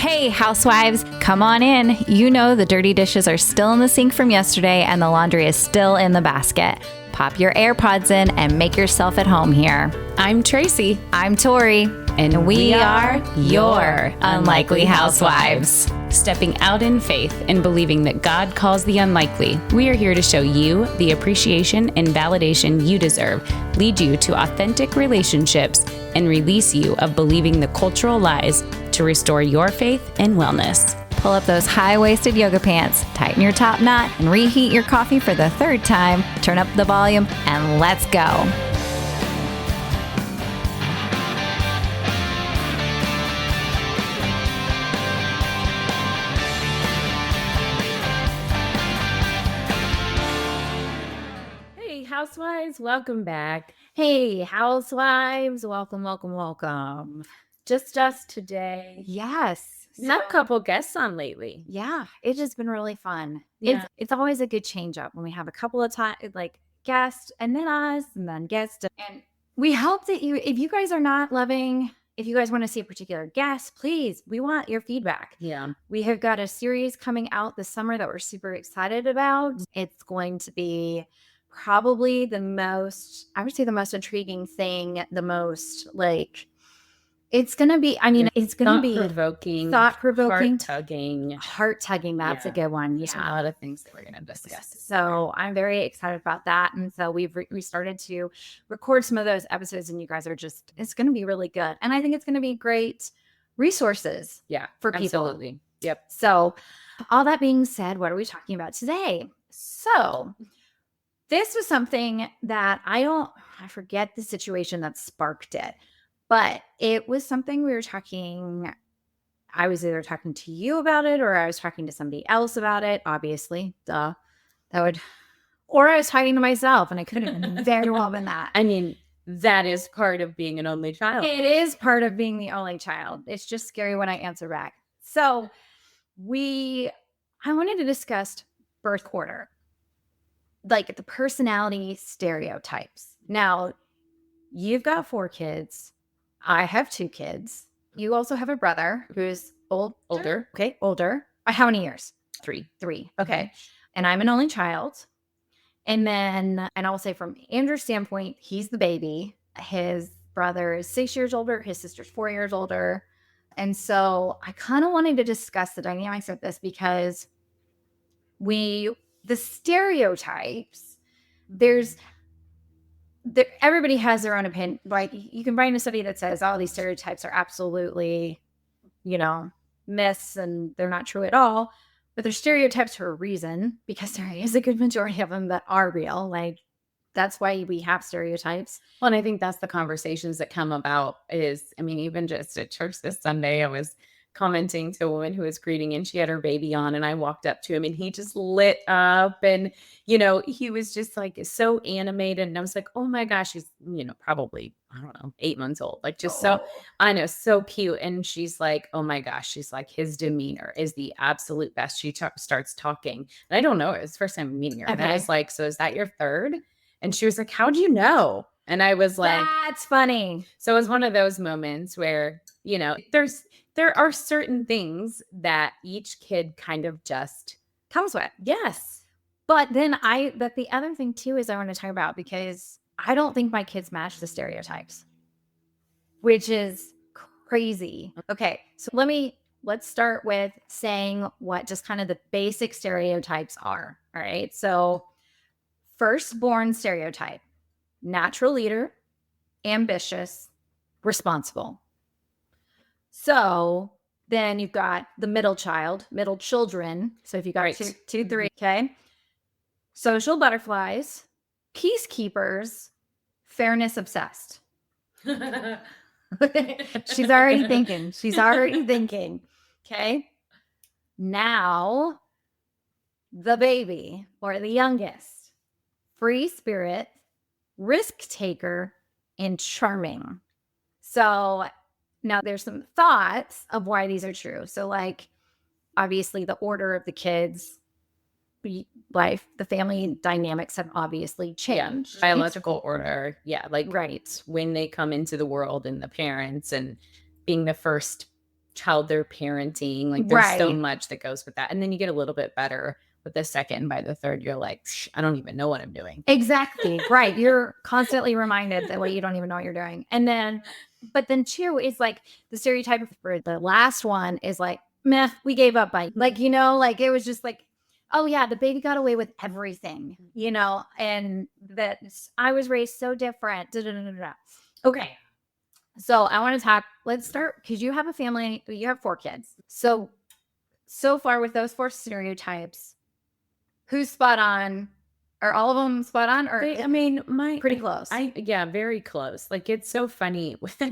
Hey, housewives, come on in. You know the dirty dishes are still in the sink from yesterday and the laundry is still in the basket. Pop your AirPods in and make yourself at home here. I'm Tracy. I'm Tori. And we are your unlikely housewives. Stepping out in faith and believing that God calls the unlikely, we are here to show you the appreciation and validation you deserve, lead you to authentic relationships, and release you of believing the cultural lies to restore your faith and wellness. Pull up those high-waisted yoga pants, tighten your top knot, and reheat your coffee for the third time. Turn up the volume, and let's go. Hey, housewives, welcome back. Hey, housewives, welcome. Just us today. Yes. Not a couple guests on lately. Yeah, it has been really fun. Yeah. It's always a good change up when we have a couple of guests and then us and then guests. And we hope that if you guys are not loving, if you guys want to see a particular guest, please, we want your feedback. Yeah. We have got a series coming out this summer that we're super excited about. It's going to be probably the most intriguing thing, it's going to be, it's going to be thought-provoking, heart-tugging. That's a good one. There's a lot of things that we're going to discuss. So I'm very excited about that. And so we started to record some of those episodes and you guys are it's going to be really good. And I think it's going to be great resources for people. Absolutely. Yep. So all that being said, what are we talking about today? So this was something that I forget the situation that sparked it. But it was something I was either talking to you about it or I was talking to somebody else about it, obviously, or I was talking to myself and I could have been very well been that. I mean, that is part of being an only child. It is part of being the only child. It's just scary when I answer back. So I wanted to discuss birth order, like the personality stereotypes. Now, you've got 4 kids. I have 2 kids. You also have a brother who's older. Okay, older. How many years? 3. 3. Okay. And I'm an only child. And I'll say from Andrew's standpoint, he's the baby. His brother is 6 years older. His sister's 4 years older. And so I kind of wanted to discuss the dynamics of this because the stereotypes, everybody has their own opinion. Like you can find a study that says, oh, these stereotypes are absolutely, myths and they're not true at all. But they're stereotypes for a reason because there is a good majority of them that are real. Like that's why we have stereotypes. Well, and I think that's the conversations that come about even just at church this Sunday, I was commenting to a woman who was greeting and she had her baby on and I walked up to him and he just lit up and, he was just like so animated and I was like, oh my gosh, he's, probably, 8 months old. Like just so so cute. And she's like, oh my gosh, she's like, his demeanor is the absolute best. She starts talking and I don't know. It was the first time meeting her. And I was like, so is that your third? And she was like, how'd you know? And I was like, that's funny. So it was one of those moments where, there are certain things that each kid kind of just comes with. Yes. But the other thing too is I want to talk about because I don't think my kids match the stereotypes, which is crazy. Okay. So let's start with saying what just kind of the basic stereotypes are. All right. So firstborn stereotype, natural leader, ambitious, responsible. So then you've got the middle children. So if you got 2, 3, okay. Social butterflies, peacekeepers, fairness obsessed. She's already thinking. Okay. Now the baby or the youngest, free spirit, risk taker, and charming. So now there's some thoughts of why these are true. So like, obviously the order of the kids, life, the family dynamics have obviously changed. Yeah, biological order. Yeah. Like right. when they come into the world and the parents and being the first child they're parenting. Like there's so Right. much that goes with that. And then you get a little bit better with the second. And by the third, you're like, I don't even know what I'm doing. Exactly. Right. You're constantly reminded that you don't even know what you're doing. And then, but then two is like the stereotype for the last one is like, meh, we gave up by like, like it was just like, oh yeah, the baby got away with everything, and that I was raised so different. Da, da, da, da, da. Okay. So I want to talk, let's start because you have a family, you have 4 kids. So far with those 4 stereotypes, who's spot on? Are all of them spot on? Or pretty close. Very close. Like it's so funny with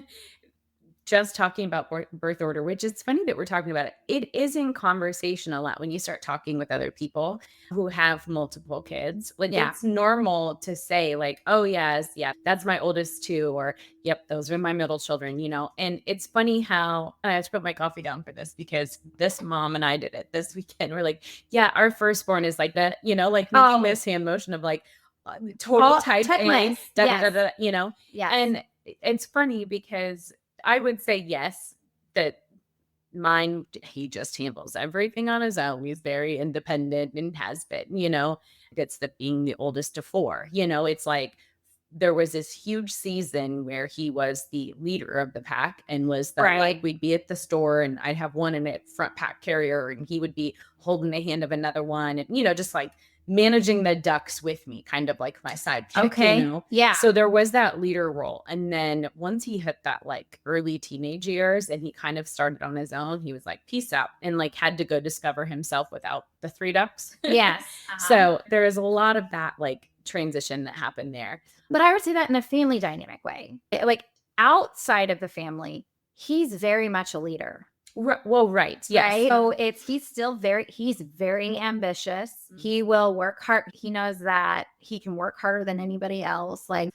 just talking about birth order, which it's funny that we're talking about it. It is in conversation a lot when you start talking with other people who have multiple kids. Like it's normal to say like, oh yes, yeah, that's my oldest 2, or yep, those are my middle children, And it's funny how I have to put my coffee down for this because this mom and I did it this weekend. We're like, yeah, our firstborn is like that, like making this hand motion of like total type A, Yes. And it's funny because I would say yes, that mine, he just handles everything on his own. He's very independent and has been, it's being the oldest of 4, it's like there was this huge season where he was the leader of the pack and was like, we'd be at the store and I'd have one in a front pack carrier and he would be holding the hand of another one and, just like managing the ducks with me, kind of like my sidekick. Okay. Yeah. So there was that leader role. And then once he hit that like early teenage years and he kind of started on his own, he was like, peace out, and like had to go discover himself without the 3 ducks. Yes. So there is a lot of that like transition that happened there. But I would say that in a family dynamic way. Like outside of the family, he's very much a leader. Well, right. Yes. Right? So he's very ambitious. Mm-hmm. He will work hard. He knows that he can work harder than anybody else. Like,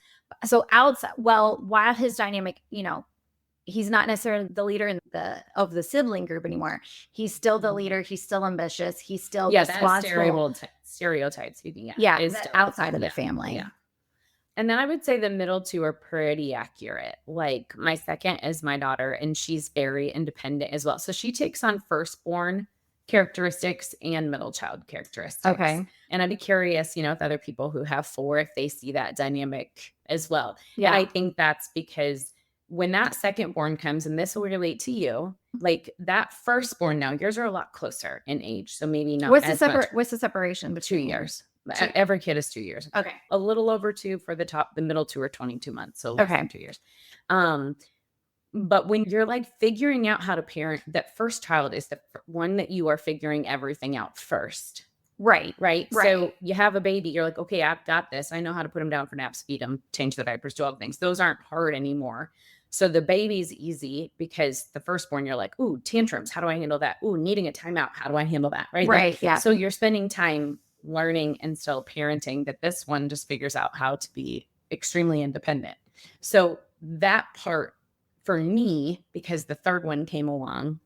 so outside, while his dynamic, he's not necessarily the leader of the sibling group anymore. He's still the leader. He's still ambitious. He's still responsible. Stereotypes. Outside of the family. Yeah. And then I would say the middle 2 are pretty accurate. Like my second is my daughter, and she's very independent as well. So she takes on firstborn characteristics and middle child characteristics. Okay. And I'd be curious, with other people who have 4, if they see that dynamic as well. Yeah. And I think that's because when that secondborn comes, and this will relate to you, like that firstborn now, yours are a lot closer in age. So maybe not What's the separation between 2 years? Every kid is 2 years. Okay. A little over 2 for the top. The middle 2 are 22 months. So less than 2 years. But when you're like figuring out how to parent, that first child is the one that you are figuring everything out first. Right. So you have a baby. You're like, okay, I've got this. I know how to put him down for naps, feed him, change the diapers, do all the things. Those aren't hard anymore. So the baby's easy because the firstborn, you're like, ooh, tantrums. How do I handle that? Ooh, needing a timeout. How do I handle that? Right. Yeah. So you're spending time learning and still parenting, that this one just figures out how to be extremely independent. So that part for me, because the third one came along,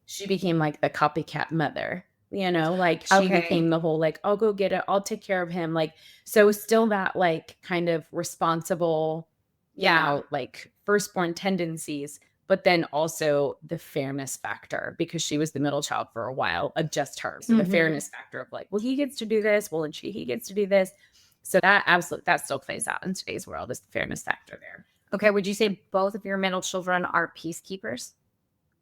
she became like the copycat mother, like she became the whole, like, I'll go get it. I'll take care of him. Like, so still that like kind of responsible, like firstborn tendencies, but then also the fairness factor, because she was the middle child for a while of just her. So the fairness factor of like, well, he gets to do this. Well, and he gets to do this. So that still plays out in today's world, is the fairness factor there. Okay. Would you say both of your middle children are peacekeepers?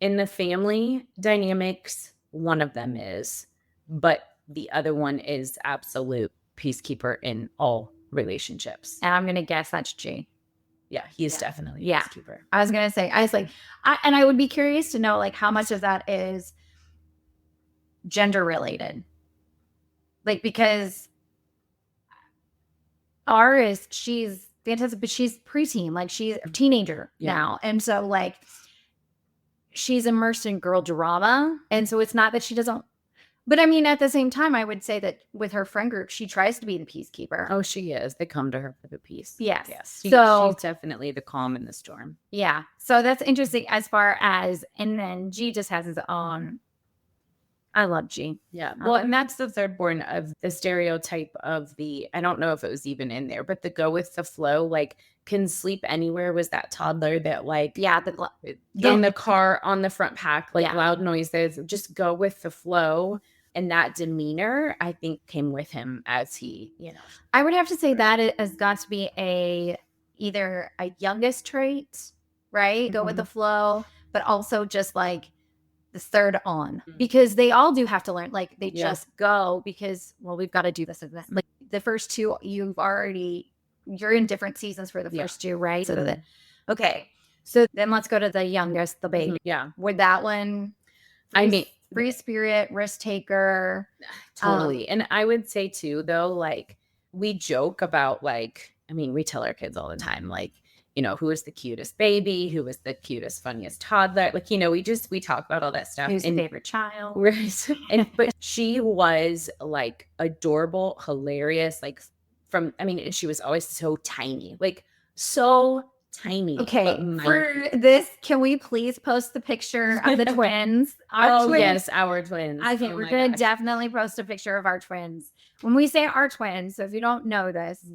In the family dynamics, one of them is, but the other one is absolute peacekeeper in all relationships. And I'm going to guess that's G. Yeah, he's definitely a peacekeeper. I was going to say, I would be curious to know like how much of that is gender related. Like, because she's fantastic, but she's preteen, like she's a teenager now. And so like she's immersed in girl drama. And so it's not that she doesn't, but I mean, at the same time, I would say that with her friend group, she tries to be the peacekeeper. Oh, she is. They come to her for the peace. Yes. She's definitely the calm in the storm. Yeah. So that's interesting as far as, and then G just has his own I love G. Yeah. Well, and that's the third born of the stereotype of I don't know if it was even in there, but the go with the flow, like can sleep anywhere was that toddler that like, Yeah, in the car on the front pack, like Yeah. loud noises, just go with the flow. And that demeanor, I think, came with him as he, I would have to say that it has got to be either a youngest trait, right? Go with the flow, but also just like the third on, because they all do have to learn. Like they just go because, well, we've got to do this and this. Like the first two, you're in different seasons for the first two, right? So that, okay. So then let's go to the youngest, the baby. Yeah. With that one, free spirit, risk taker. Totally. And I would say too, though, like we joke about we tell our kids all the time, like, who is the cutest baby? Who is the cutest, funniest toddler? Like, we talk about all that stuff. Who's the favorite child? But she was like adorable, hilarious. Like she was always so tiny, like so tiny. Okay, for this, can we please post the picture of the twins? Yes, our twins. Okay, we're going to definitely post a picture of our twins. When we say our twins, so if you don't know this,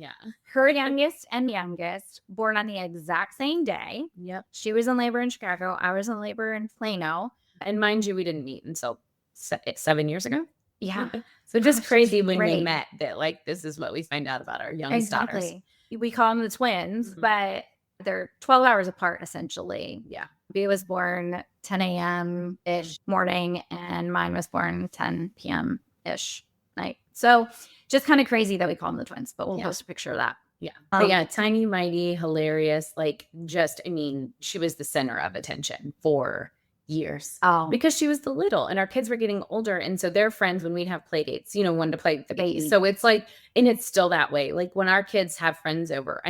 her youngest and youngest born on the exact same day. Yep. She was in labor in Chicago. I was in labor in Plano. And mind you, we didn't meet until 7 years ago. Yeah. So just crazy when we met that like this is what we find out about our youngest daughters. We call them the twins, but they're 12 hours apart, essentially. Yeah. B was born 10 a.m.-ish morning, and mine was born 10 p.m.-ish night. So just kind of crazy that we call them the twins, but we'll post a picture of that. Yeah. But yeah, tiny, mighty, hilarious. Like she was the center of attention for years. Oh. Because she was the little and our kids were getting older. And so their friends, when we'd have play dates, wanted to play with the baby. So it's like, and it's still that way. Like when our kids have friends over,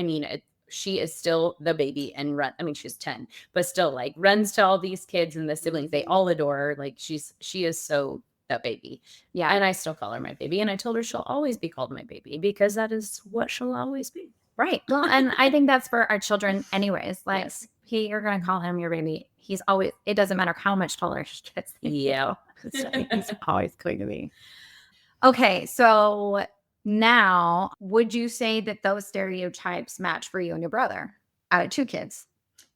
she is still the baby and she's 10, but still like runs to all these kids and the siblings. They all adore her. Like she is so the baby. Yeah. And I still call her my baby. And I told her she'll always be called my baby because that is what she'll always be. Right. Well, and I think that's for our children anyways. Like you're going to call him your baby. He's always, it doesn't matter how much taller she gets. Yeah. He's always going to be. Okay. So now, would you say that those stereotypes match for you and your brother out of two kids?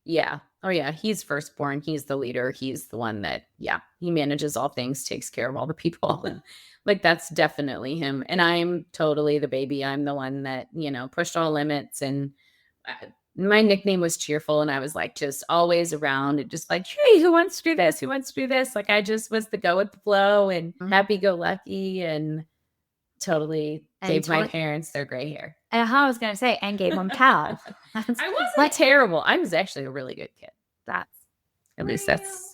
Yeah. Oh, yeah. He's firstborn. He's the leader. He's the one that, he manages all things, takes care of all the people. And like, that's definitely him. And I'm totally the baby. I'm the one that, pushed all limits. And my nickname was Cheerful. And I was like, just always around and just like, hey, who wants to do this? Who wants to do this? Like, I just was the go with the flow and happy go lucky and totally gave my parents their gray hair. And I was going to say, and gave them cows. I wasn't terrible. I was actually a really good kid. At least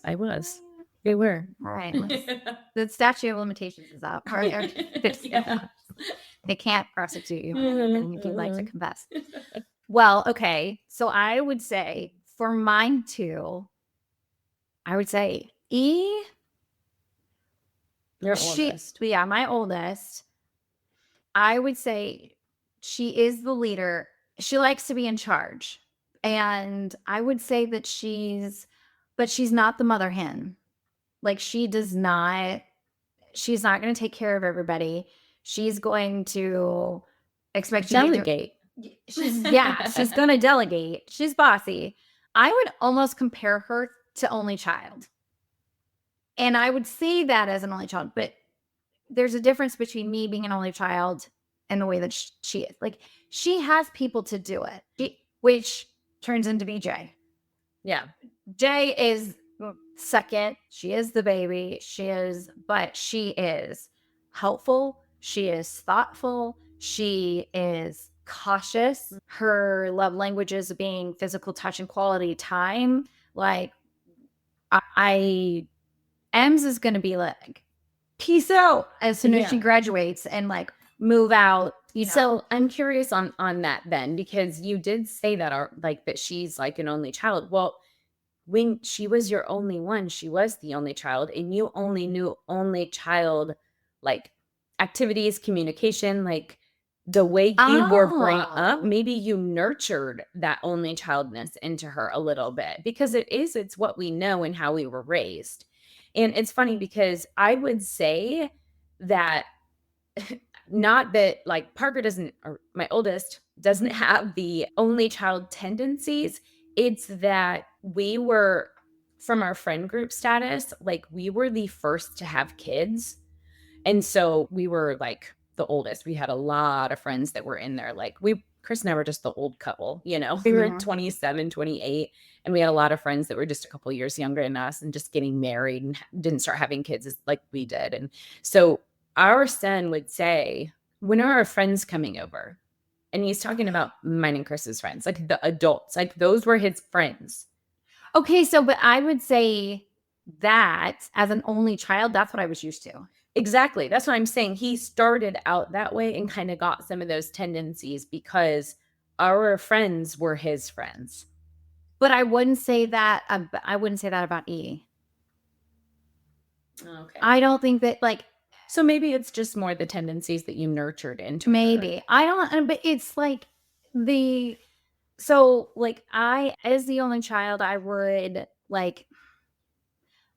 I was. They were. All right. The statute of limitations is up. They can't prosecute you if you'd like to confess. Well, okay. So I would say for mine too, I would say E. Your oldest. Yeah, my oldest. I would say she is the leader. She likes to be in charge. And I would say that she's not the mother hen. Like she's not going to take care of everybody. She's going to expect you to delegate. She's going to delegate. She's bossy. I would almost compare her to only child. And I would see that as an only child, but there's a difference between me being an only child and the way that she is. Like she has people to do it, which turns into BJ. Yeah. Jay is second. She is the baby. But she is helpful. She is thoughtful. She is cautious. Her love languages being physical touch and quality time. Like Ems is going to be like, peace out as soon as she graduates and like move out. So I'm curious on that then, because you did say that that she's like an only child. Well, when she was your only one, she was the only child, and you only knew only child like activities, communication, like the way you were brought up. Maybe you nurtured that only childness into her a little bit because it's what we know and how we were raised. And it's funny because I would say that not that like Parker doesn't, or my oldest doesn't have the only child tendencies. It's that we were, from our friend group status, like we were the first to have kids. And so we were like the oldest. We had a lot of friends that were in there. Like Chris and I were just the old couple, you know, we were 27, 28, and we had a lot of friends that were just a couple years younger than us and just getting married and didn't start having kids like we did. And so our son would say, when are our friends coming over? And he's talking about mine and Chris's friends, like the adults, like those were his friends. Okay, so but I would say that as an only child, that's what I was used to. Exactly. That's what I'm saying. He started out that way and kind of got some of those tendencies because our friends were his friends. But I wouldn't say that. I wouldn't say that about E. Okay. I don't think that like. So maybe it's just more the tendencies that you nurtured into. Maybe. I don't. But it's like the. So like I, as the only child, I would like.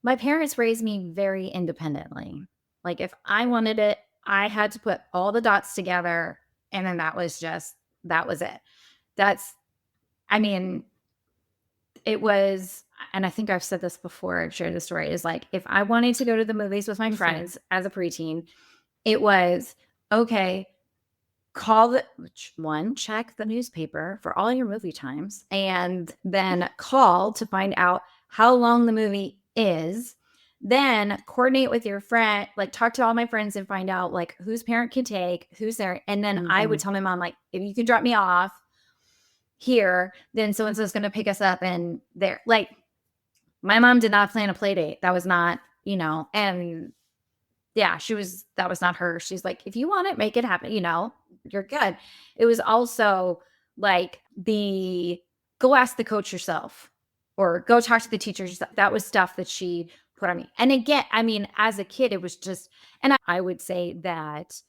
My parents raised me very independently. Like if I wanted it, I had to put all the dots together, and then that was it. I mean, it was, and I think I've said this before, I've shared the story, is like if I wanted to go to the movies with my friends as a preteen, it was okay, check the newspaper for all your movie times, and then call to find out how long the movie is. Then coordinate with your friend, like talk to all my friends and find out like whose parent can take, who's there. And then I would tell my mom, like, if you can drop me off here, then so-and-so's going to pick us up and there. Like my mom did not plan a play date. That was not, and yeah, that was not her. She's like, if you want it, make it happen. You're good. It was also like go ask the coach yourself or go talk to the teachers. That was stuff that she put on me. And again, I mean, as a kid, it was just, and I would say that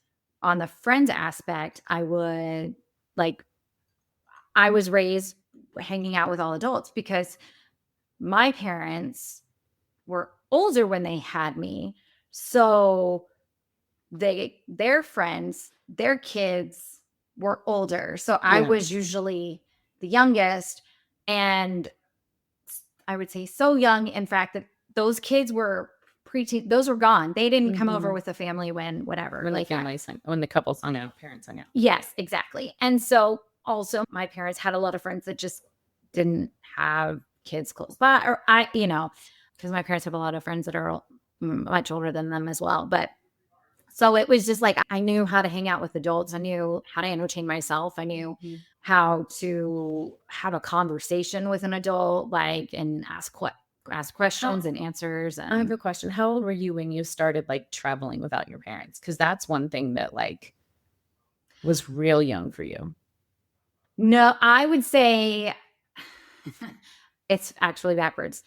on the friends aspect, I was raised hanging out with all adults because my parents were older when they had me. So their friends, their kids were older. So I was usually the youngest, and I would say so young, in fact, that those kids were preteen. Those were gone. They didn't come over with the family when when the couples hung out, parents hung out. Yes, exactly. And so also my parents had a lot of friends that just didn't have kids close by, or because my parents have a lot of friends that are much older than them as well. But so it was just like, I knew how to hang out with adults. I knew how to entertain myself. I knew how to have a conversation with an adult, like, and ask questions and answers. And I have a question. How old were you when you started like traveling without your parents? Because that's one thing that like was real young for you. No, I would say it's actually backwards.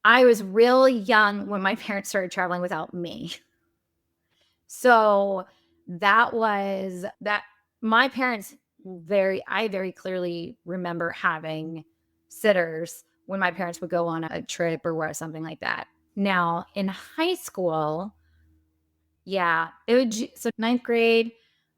I was really young when my parents started traveling without me. So that was that. My parents I very clearly remember having sitters when my parents would go on a trip or something like that. Now in high school, yeah, so ninth grade,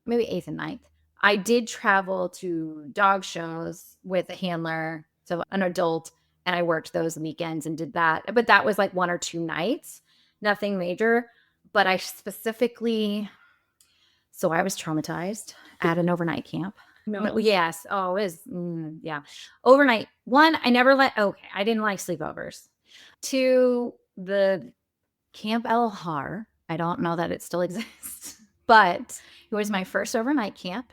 maybe eighth and ninth, I did travel to dog shows with a handler, so an adult, and I worked those weekends and did that. But that was like 1 or 2 nights, nothing major. But I specifically, so I was traumatized at an overnight camp. No. Yes. Oh, it was, yeah. Overnight. One, I didn't like sleepovers. 2, the Camp El Har. I don't know that it still exists, but it was my first overnight camp.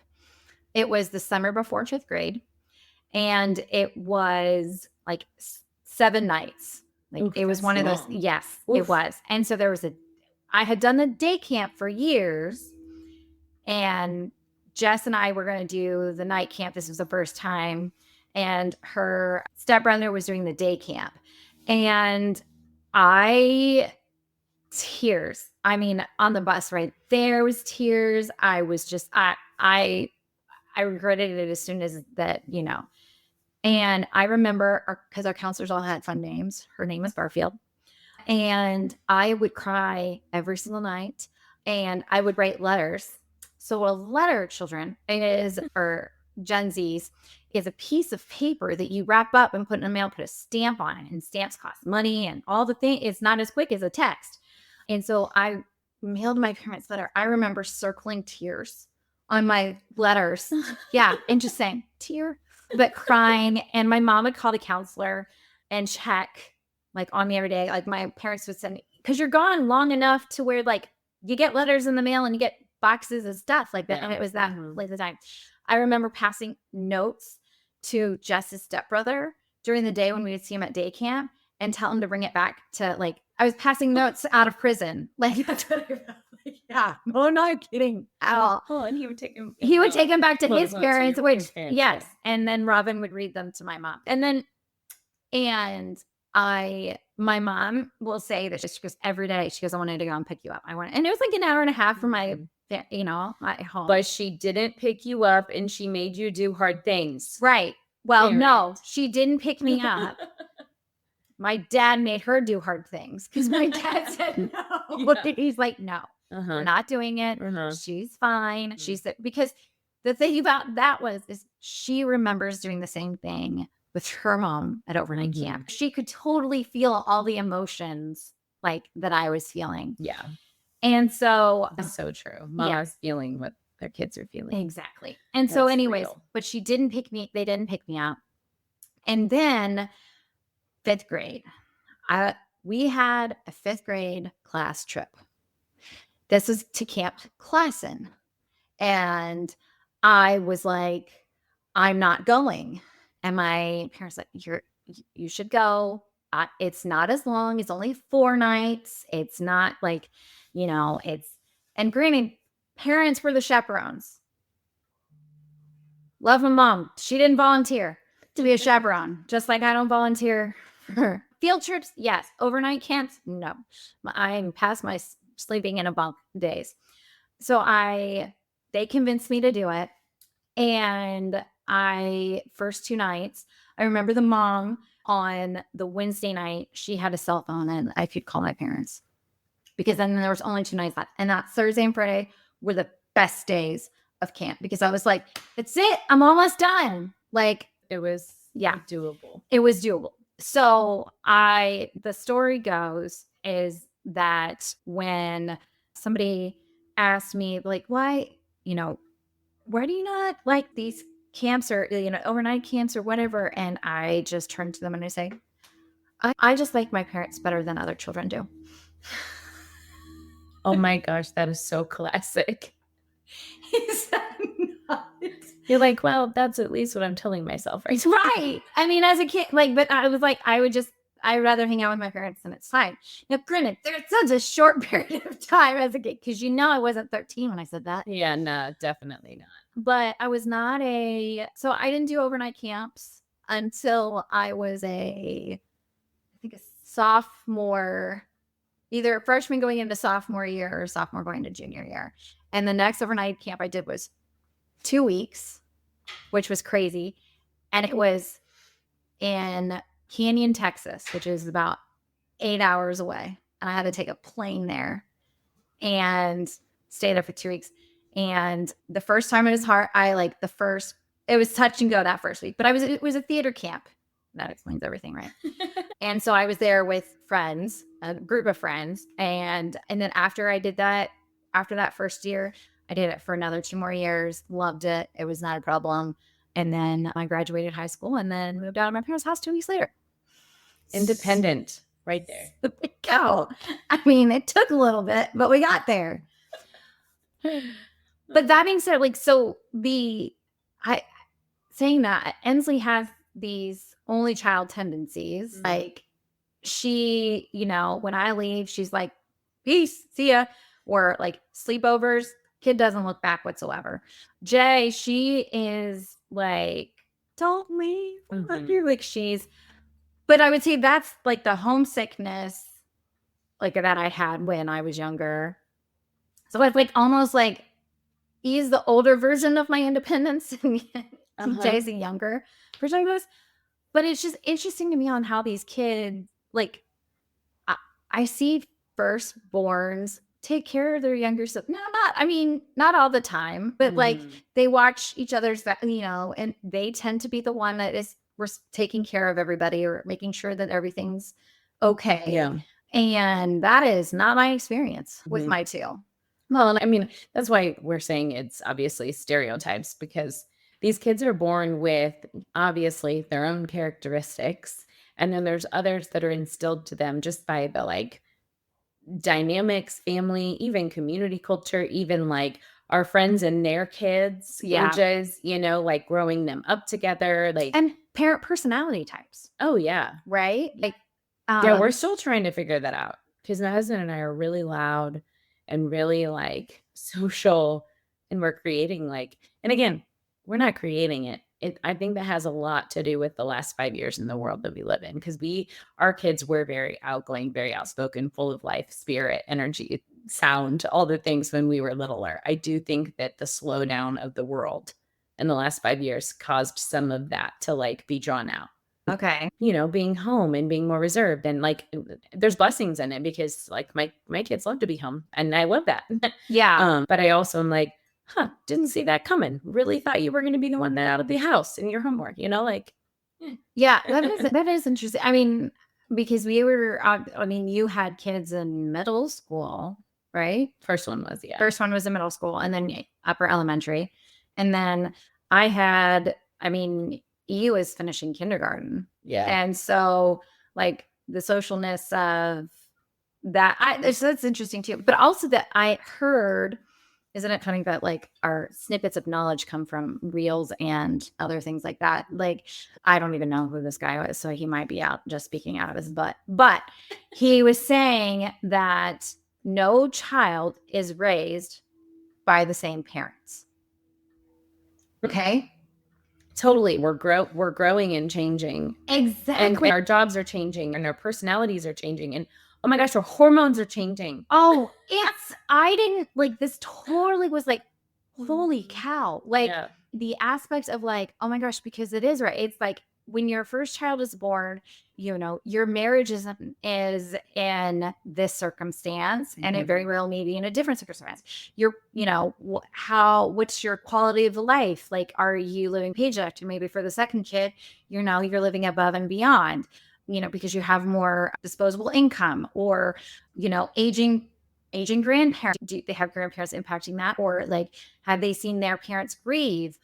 It was the summer before 5th grade, and it was like 7 nights. Like it was one of those. Yes, it was. And so I had done the day camp for years, and Jess and I were going to do the night camp. This was the first time, and her stepbrother was doing the day camp, and tears. I mean, on the bus right there was tears. I was just, I regretted it as soon as that, And I remember because our counselors all had fun names. Her name was Barfield. And I would cry every single night, and I would write letters. So a letter, children, is, or Gen Z's, is a piece of paper that you wrap up and put in the mail, put a stamp on it, and stamps cost money and all the thing. It's not as quick as a text. And so I mailed my parents' letter. I remember circling tears on my letters. Yeah. And just saying tear, but crying. And my mom would call the counselor and check like on me every day. Like my parents would send me, because you're gone long enough to where like you get letters in the mail and you get boxes of stuff like that. Yeah. And it was that late the time. I remember passing notes to Jess's stepbrother during the day when we would see him at day camp and tell him to bring it back to like, I was passing notes out of prison. Like, yeah, no, not kidding at all. Oh, and he would take him back to his parents, which, parents, yes. yeah. And then Robin would read them to my mom. My mom will say that she goes every day. She goes, I wanted to go and pick you up. And it was like an hour and a half from my home. But she didn't pick you up and she made you do hard things. Right. Well, no, she didn't pick me up. My dad made her do hard things because my dad said no. Yeah. He's like, no, we're not doing it. She's fine. She said, because the thing about that is she remembers doing the same thing with her mom at overnight camp. She could totally feel all the emotions like that I was feeling. Yeah. And so that's so true. Mama's feeling what their kids are feeling. Exactly. And so anyways, but they didn't pick me up. And then 5th grade, we had a 5th grade class trip. This was to Camp Classen. And I was like, I'm not going. And my parents like, you should go. It's not as long. It's only 4 nights. It's not like, and granted, parents were the chaperones. Love my mom. She didn't volunteer to be a chaperone, just like I don't volunteer for field trips. Yes. Overnight camps. No, I'm past my sleeping in a bunk days. So they convinced me to do it. And first 2 nights, I remember the mom on the Wednesday night, she had a cell phone and I could call my parents because then there was only 2 nights left. And that Thursday and Friday were the best days of camp because I was like, that's it. I'm almost done. Like it was doable. It was doable. So the story goes is that when somebody asked me like, why do you not like these camps or, overnight camps or whatever? And I just turn to them and I say, I just like my parents better than other children do. Oh my gosh, that is so classic. Is that not? You're like, well, that's at least what I'm telling myself, right? Right. I mean, as a kid, but I was like, I'd rather hang out with my parents and it's fine. Now, granted, there's such a short period of time as a kid because I wasn't 13 when I said that. Yeah, no, definitely not. But I was not so I didn't do overnight camps until I was I think a sophomore, either a freshman going into sophomore year or sophomore going to junior year. And the next overnight camp I did was 2 weeks, which was crazy. And it was in Canyon, Texas, which is about 8 hours away. And I had to take a plane there and stay there for 2 weeks. And the first time it was hard. It was touch and go that first week, but it was a theater camp. That explains everything, right? And so I was there with friends, a group of friends. And then after I did that, after that first year, I did it for another 2 more years. Loved it. It was not a problem. And then I graduated high school and then moved out of my parents' house 2 weeks later. Independent right there. There we go. I mean, it took a little bit, but we got there. But that being said, saying that Ensley has these only child tendencies. Mm-hmm. Like she, when I leave, she's like, peace, see ya. Or like sleepovers, kid doesn't look back whatsoever. Jay, she is like, don't leave. Mm-hmm. But I would say that's like the homesickness like that I had when I was younger. So it's like almost like he's the older version of my independence and Jay's the younger version of this. But it's just interesting to me on how these kids, like, I I see firstborns take care of their younger siblings. Not all the time, but like they watch each other's, and they tend to be the one that is taking care of everybody or making sure that everything's okay. Yeah. And that is not my experience with my two. Well, and I mean, that's why we're saying it's obviously stereotypes, because these kids are born with obviously their own characteristics. And then there's others that are instilled to them just by the like dynamics, family, even community culture, even like our friends and their kids, Yeah. ages, like growing them up together. Like, And parent personality types, oh, yeah. right? Like, Yeah, we're still trying to figure that out because my husband and I are really loud and really like social, and we're creating and again, we're not creating it. I think that has a lot to do with the last 5 years in the world that we live in, because our kids were very outgoing, very outspoken, full of life, spirit, energy, sound, all the things when we were littler. I do think that the slowdown of the world in the last 5 years caused some of that to like be drawn out. okay. Being home and being more reserved, and like there's blessings in it because like my kids love to be home and I love that. Yeah. But I also am like, didn't see that coming. Really thought you were going to be the one that out of the house and your homework, Yeah, that is interesting. I mean, because you had kids in middle school, right? First one was, yeah. First one was in middle school and then upper elementary. And then E was finishing kindergarten. Yeah. And so like the socialness of that, that's interesting too. But also that I heard, isn't it funny that like our snippets of knowledge come from reels and other things like that? Like, I don't even know who this guy was, so he might be out just speaking out of his butt. But he was saying that no child is raised by the same parents. Okay. Totally. We're growing and changing. Exactly. And our jobs are changing and our personalities are changing. And oh my gosh, our hormones are changing. Oh, I didn't like this totally was like, holy cow. Like the aspects of like, oh my gosh, because it is right. It's like when your first child is born, your marriage is in this circumstance, and it very well may be in a different circumstance. What's your quality of life? Like, are you living paycheck? And maybe for the second kid, you're living above and beyond, because you have more disposable income, or, aging grandparents. Do they have grandparents impacting that? Or like, have they seen their parents grieve?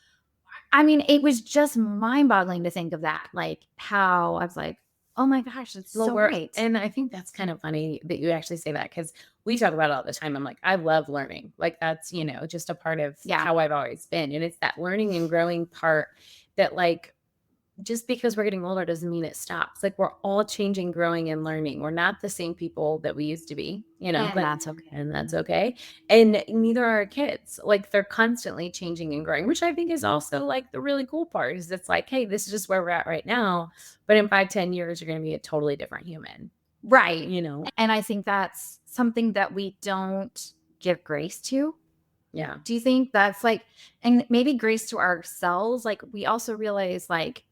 I mean, it was just mind-boggling to think of that. Like how I was like, oh my gosh, it's so great. And I think that's kind of funny that you actually say that, because we talk about it all the time. I'm like, I love learning. Like that's, just a part of how I've always been. And it's that learning and growing part that like, just because we're getting older doesn't mean it stops. Like we're all changing, growing, and learning. We're not the same people that we used to be, and that's okay. And that's okay. And neither are our kids. Like they're constantly changing and growing, which I think is also like the really cool part. Is it's like, hey, this is just where we're at right now. But in 5-10 years, you're going to be a totally different human. Right. And I think that's something that we don't give grace to. Yeah. Do you think that's like, and maybe grace to ourselves? Like we also realize like,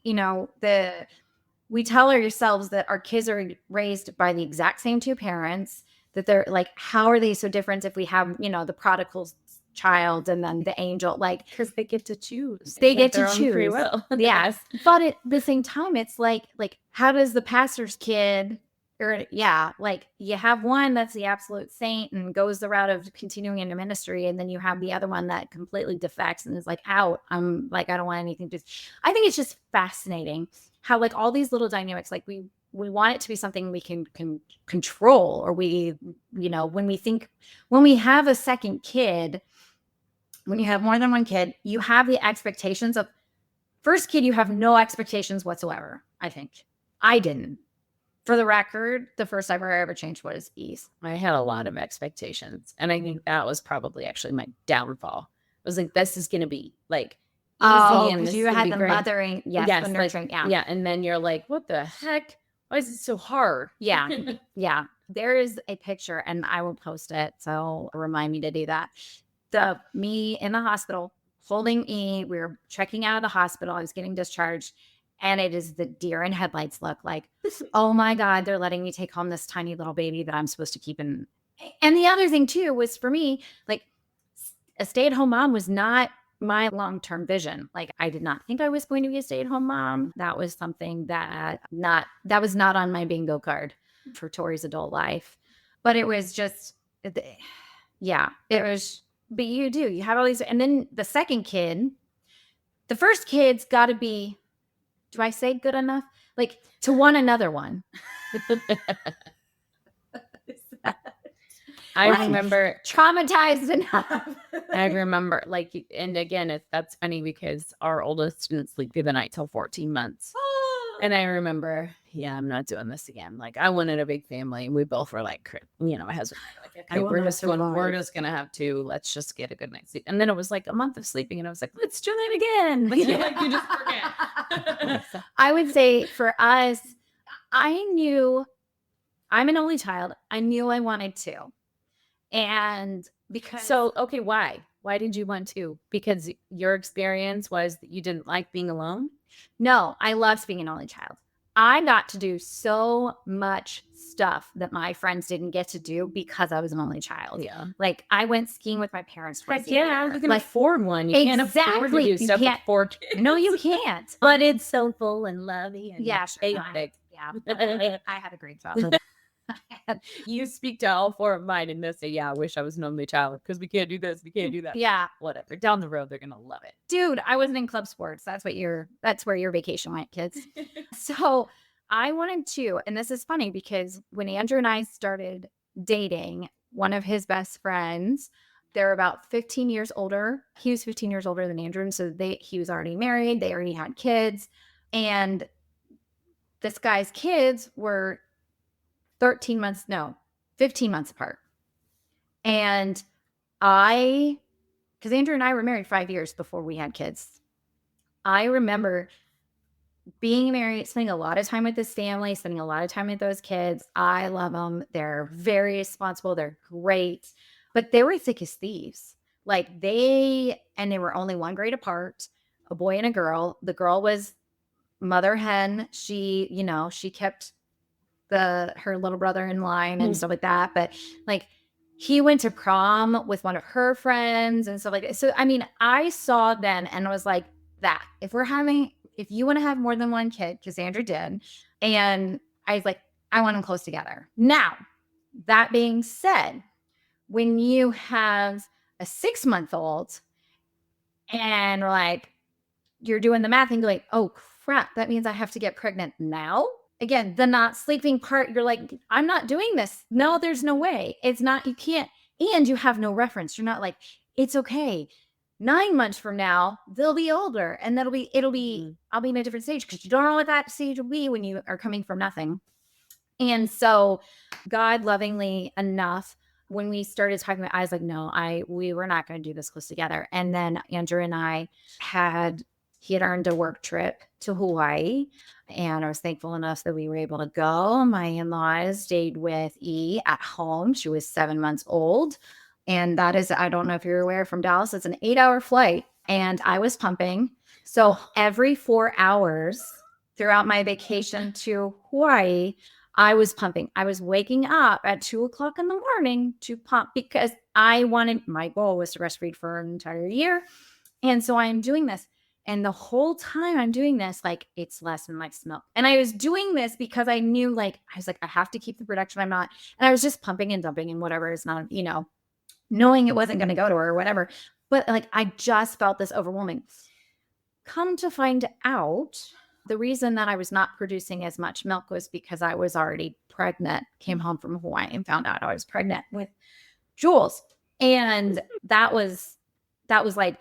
we tell ourselves that our kids are raised by the exact same two parents, that they're like, how are they so different if we have, the prodigal child and then the angel? Like, because they get to choose. They get to choose. Free will. Yes. But at the same time, it's like, how does the pastor's kid, like you have one that's the absolute saint and goes the route of continuing into ministry, and then you have the other one that completely defects and is like, out. I'm like, I don't want anything to do. I think it's just fascinating how like all these little dynamics, like we want it to be something we can control, or we, when we have a second kid, when you have more than one kid, you have the expectations of first kid, you have no expectations whatsoever. I think I didn't. For the record, the first I ever changed was E's. I had a lot of expectations. And I think that was probably actually my downfall. I was like, this is going to be like easy. And you had the mothering. Yes, the nurturing. Like, yeah. And then you're like, what the heck? Why is it so hard? Yeah. Yeah. There is a picture, and I will post it. So remind me to do that. Me in the hospital holding E. We were checking out of the hospital. I was getting discharged. And it is the deer in headlights look like, oh my God, they're letting me take home this tiny little baby that I'm supposed to keep in. And the other thing too was for me, like a stay-at-home mom was not my long-term vision. Like I did not think I was going to be a stay-at-home mom. That was something that was not on my bingo card for Tori's adult life. But it was just, yeah, it was, but you have all these. And then the second kid, the first kid's got to be, do I say good enough? Like to want another one. I remember traumatized enough. I remember like, and again, that's funny because our oldest didn't sleep through the night till 14 months. And I remember, yeah, I'm not doing this again. Like I wanted a big family. And we both were like, my husband, like, okay, we're just going to have to, let's just get a good night's sleep. And then it was like a month of sleeping. And I was like, let's do that again. Like, you just forget. I would say for us, I knew I'm an only child. I knew I wanted to. And because. So, okay, why? Why did you want to? Because your experience was that you didn't like being alone? No, I loved being an only child. I got to do so much stuff that my friends didn't get to do because I was an only child. Yeah. Like I went skiing with my parents. Heck yeah, you can afford one. You can't afford to do stuff with 4 kids. No, you can't. But it's so full and lovey and chaotic. Yeah. I had a great job. You speak to all 4 of mine and they'll say, yeah, I wish I was an only child because we can't do this, we can't do that. Yeah. Whatever. Down the road, they're going to love it. Dude, I wasn't in club sports. That's where your vacation went, kids. So I wanted to, and this is funny because when Andrew and I started dating, one of his best friends, they're about 15 years older. He was 15 years older than Andrew. And so he was already married. They already had kids. And this guy's kids were 15 months apart. And because Andrew and I were married 5 years before we had kids. I remember being married, spending a lot of time with this family, spending a lot of time with those kids. I love them. They're very responsible. They're great. But they were thick as thieves. Like they were only 1 grade apart, a boy and a girl. The girl was mother hen. She kept her little brother in line and stuff like that. But like he went to prom with one of her friends and stuff like that. So, I mean, I saw then and I was like that if you want to have more than 1 kid, because Andrew did. And I was like, I want them close together. Now, that being said, when you have a 6-month-old and like, you're doing the math and you're like, oh crap, that means I have to get pregnant now. Again, the not sleeping part, you're like, I'm not doing this. No, there's no way. It's not, you can't. And you have no reference. You're not like, it's okay. 9 months from now, they'll be older and I'll be in a different stage because you don't know what that stage will be when you are coming from nothing. And so God lovingly enough, when we started talking about, I was like, no, we were not going to do this close together. And then Andrew and I he had earned a work trip to Hawaii, and I was thankful enough that we were able to go. My in-laws stayed with E at home. She was 7 months old. And that is, I don't know if you're aware, from Dallas, it's an 8-hour flight. And I was pumping. So every 4 hours throughout my vacation to Hawaii, I was pumping. I was waking up at 2:00 in the morning to pump because my goal was to breastfeed for an entire year. And so I'm doing this. And the whole time I'm doing this, like, it's less and less milk. And I was doing this because I knew, I have to keep the production. And I was just pumping and dumping and whatever. It's not, knowing it wasn't going to go to her or whatever. But I just felt this overwhelming. Come to find out, the reason that I was not producing as much milk was because I was already pregnant, came home from Hawaii and found out I was pregnant with Jules. And that was like,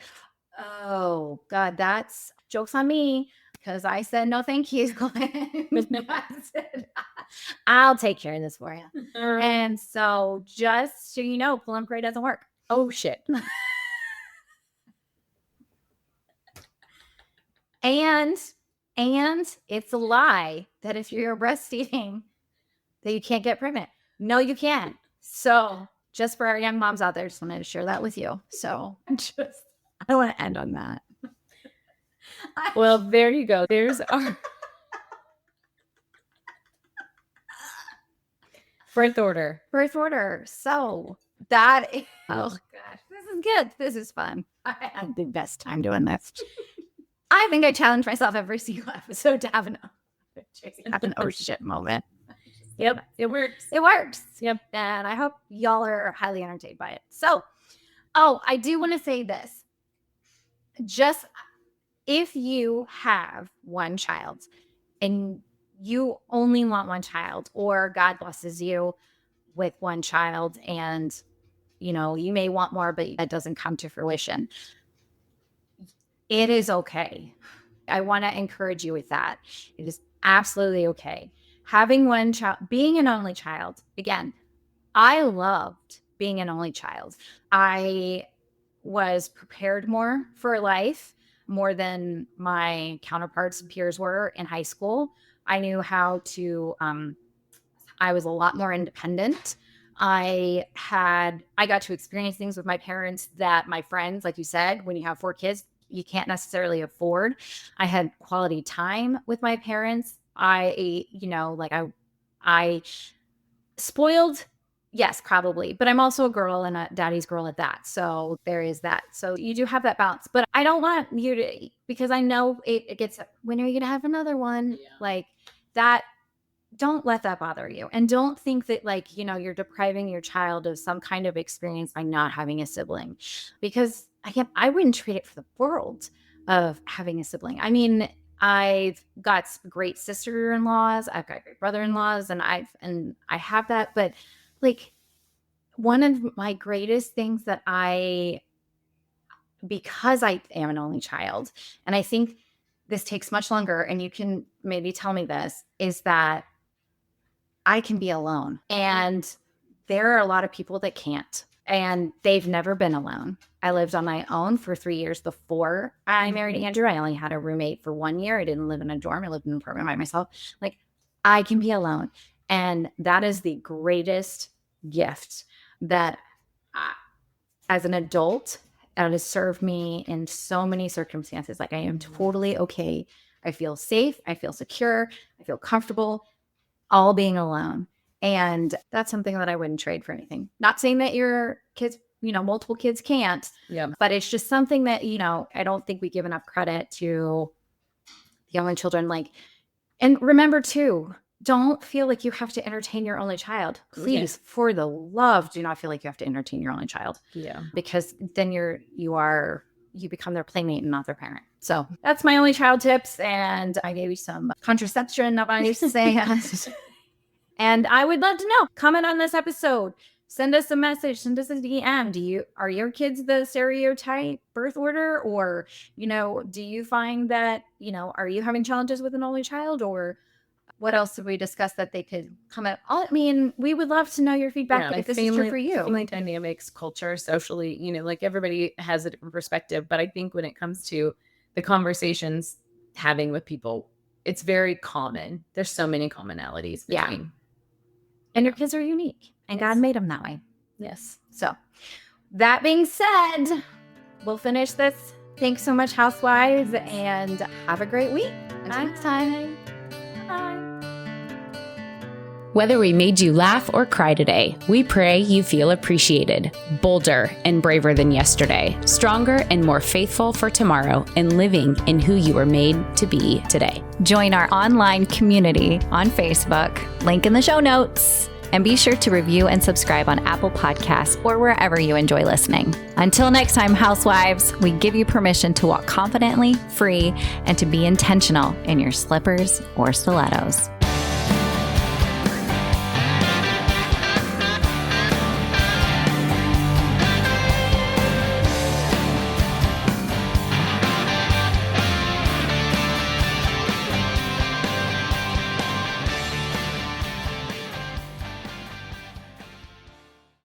oh God, that's jokes on me because I said, no, thank you. I said, I'll take care of this for you. And so just so you know, Plum Gray doesn't work. Oh shit. And it's a lie that if you're breastfeeding that you can't get pregnant. No, you can't. So just for our young moms out there, just wanted to share that with you. So I want to end on that. Well, there you go. There's our birth order. Birth order. So that is, oh gosh, this is good. This is fun. I had the best time doing this. I think I challenge myself every single episode to have an oh shit moment. Yep, it works. It works. Yep. And I hope y'all are highly entertained by it. So, I do want to say this. Just if you have one child and you only want one child, or God blesses you with one child and, you may want more, but that doesn't come to fruition, it is okay. I want to encourage you with that. It is absolutely okay. Having one child, being an only child, again, I loved being an only child. I was prepared more for life, more than my counterparts and peers were in high school. I knew how to, I was a lot more independent. I got to experience things with my parents that my friends, like you said, when you have 4 kids, you can't necessarily afford. I had quality time with my parents. I spoiled, yes, probably, but I'm also a girl and a daddy's girl at that. So there is that. So you do have that balance, but I don't want you to, because I know it gets, when are you going to have another one? Yeah. Like that. Don't let that bother you. And don't think that you're depriving your child of some kind of experience by not having a sibling, because I wouldn't trade it for the world of having a sibling. I mean, I've got great sister-in-laws, I've got great brother-in-laws, and I have that. But one of my greatest things that because I am an only child, and I think this takes much longer, and you can maybe tell me this, is that I can be alone. And there are a lot of people that can't, and they've never been alone. I lived on my own for 3 years before I married Andrew. I only had a roommate for 1 year. I didn't live in a dorm. I lived in an apartment by myself. I can be alone. And that is the greatest gift that as an adult, it has served me in so many circumstances. I am totally okay. I feel safe. I feel secure. I feel comfortable all being alone. And that's something that I wouldn't trade for anything. Not saying that your kids, multiple kids can't. Yeah. But it's just something that, I don't think we give enough credit to the only children. And remember too, don't feel like you have to entertain your only child. Please, for the love, do not feel like you have to entertain your only child. Yeah. Because then you become their playmate and not their parent. So that's my only child tips. And I gave you some contraception, not what I used to say. And I would love to know. Comment on this episode. Send us a message. Send us a DM. Are your kids the stereotype birth order? Or, do you find that, are you having challenges with an only child? Or what else did we discuss that they could comment? We would love to know your feedback if this is true for you. Family dynamics, culture, socially, everybody has a different perspective. But I think when it comes to the conversations having with people, it's very common. There's so many commonalities between. Yeah. And your kids are unique, and God made them that way. Yes. So that being said, we'll finish this. Thanks so much, housewives, and have a great week. Until next time. Bye. Whether we made you laugh or cry today, we pray you feel appreciated, bolder and braver than yesterday, stronger and more faithful for tomorrow, and living in who you were made to be today. Join our online community on Facebook, link in the show notes, and be sure to review and subscribe on Apple Podcasts or wherever you enjoy listening. Until next time, housewives, we give you permission to walk confidently, free, and to be intentional in your slippers or stilettos.